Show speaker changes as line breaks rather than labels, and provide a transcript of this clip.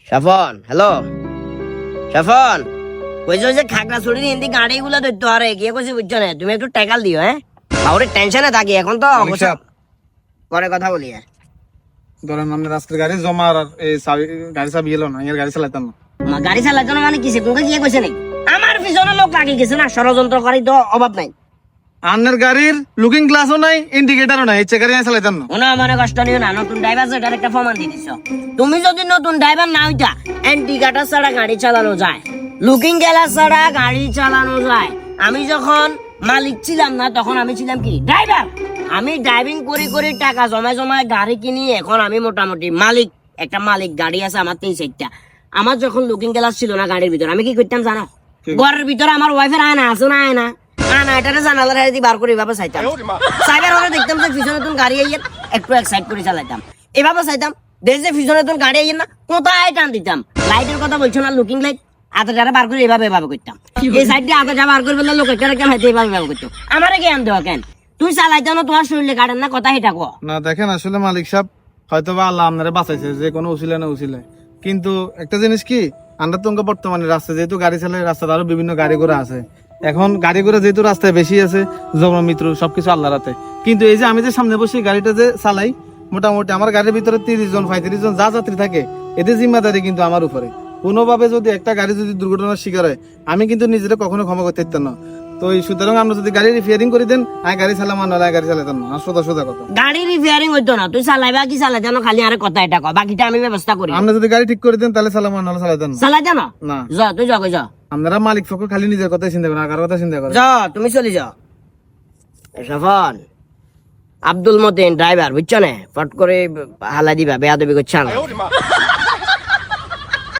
সাফন, hello সাফন, কইছো যে খাগড়াছড়ির হিন্দি গাড়িগুলো ধরতে পারে গিয়ে কইছি বুঝছো না, তুমি একটু ট্যাকাল দিও। হ্যাঁ বাবুরে টেনশনে থাকি এখন তো অবশ্য পরে কথা বলি।
ধরেন আপনার আজকের গাড়ি জমা আর এই গাড়ি চাবি এলো না, এর গাড়ি চালাইতাম না।
গাড়ি চালার জন্য মানে কিসে তোমাকে গিয়ে কইছে নাকি? আমার পিছনে লোক লাগিয়ে গেছে না, ষড়যন্ত্র করি তো অভাব নাই।
আপনার গাড়ির লুকিং গ্লাসও নাই, ইন্ডিকেটরও নাই, ইচ্ছে গাড়ি চালাইতাম না।
মনে মনে কষ্ট নিও না, নতুন ড্রাইভার সেটার একটা প্রমাণ দিয়ে দিছ। তুমি যদি নতুন ড্রাইভার না হইতা, ইন্ডিকেটর ছাড়া গাড়ি চালানো যায়, লুকিং গ্লাস ছাড়া গাড়ি চালানো যায়। আমি যখন মালিক ছিলাম না তখন আমি ছিলাম কি ড্রাইভার। আমি ড্রাইভিং করে করে টাকা জমায় জমায় গাড়ি কিনি, এখন আমি মোটামুটি মালিক। একটা মালিক গাড়ি আছে আমার 3-4টা। আমার যখন লুকিং গ্লাস ছিল না গাড়ির ভিতরে, আমি কি করতাম জানো? ঘরের ভিতরে আমার ওয়াইফের আয়না আছে না, আয়না এটারে জানালার হাড়ি বার করে এভাবে চাইতাম। চাইবার ওরা দেখতাম যে পিছনে তুমি গাড়ি আইয়ের একটু এক সাইড করে চালাইতাম, এভাবে চাইতাম। দেশ যে পিছনে তুমি গাড়ি আইয়ের না, কোথায় টান দিতাম। লাইটের কথা বলছো না, লুকিং লাইট আতাটারে বার করে এভাবে এভাবে করতাম। এই সাইড দিয়ে আতাটা বার করে বললে লোক একটা হাইতে এভাবে এভাবে করতো। আমারে জ্ঞান দেওয়া কেন? তুই চালাইতাম না, তোমার শরীরে কাটেন না, কথা এটা কো
না দেখেন, আসলে মালিক সাহেব হয়তো বা আল্লাহ আপনারা বাঁচাইছে যে কোনো উচিলে না উচিলে, কিন্তু একটা জিনিস কি, আমরা তো বর্তমানে রাস্তায় যেহেতু গাড়ি চালাই, রাস্তায় আরো বিভিন্ন গাড়ি ঘোড়া আছে। এখন গাড়ি ঘোড়া যেহেতু রাস্তায় বেশি আছে, জন্ম মৃত্যু সবকিছু আল্লাহর হাতে। কিন্তু এই যে আমি যে সামনে বসে গাড়িটা যে চালাই, মোটামুটি আমার গাড়ির ভিতরে 30 জন 35 জন যা যাত্রী থাকে, এদের জিম্মাদারি কিন্তু আমার উপরে। কোনোভাবে যদি একটা গাড়ি যদি দুর্ঘটনার শিকার হয়, আমি কিন্তু নিজেরা কখনো ক্ষমা করতে পারতাম না। তো এই সুতরাং আমরা যদি গাড়ি রিপেয়ারিং করে দেন, আমি গাড়ি চালাম আর নয় গাড়ি চালাতাম না। সোজা সোজা কথা,
গাড়ি রিপেয়ারিং হইতো না, তুই চালাইবা কি চালাইতা না, খালি আরে কথা এটা কো, বাকিটা আমি ব্যবস্থা করি।
আমরা যদি গাড়ি ঠিক করে দেন তাহলে চালাম আর নয় চালাতাম না।
চালাইতা না,
না
যা তুই যা, যা
আপনারা মালিক পক্ষ খালি নিজের কথাই চিন্তা করেন, আর কারোর কথা চিন্তা করেন।
যা, তুমি চলে যাও। সাফন, আব্দুল মতিন ড্রাইভার বুঝছো না, ফট করে হালা দিবা, বেয়াদবি করছে না।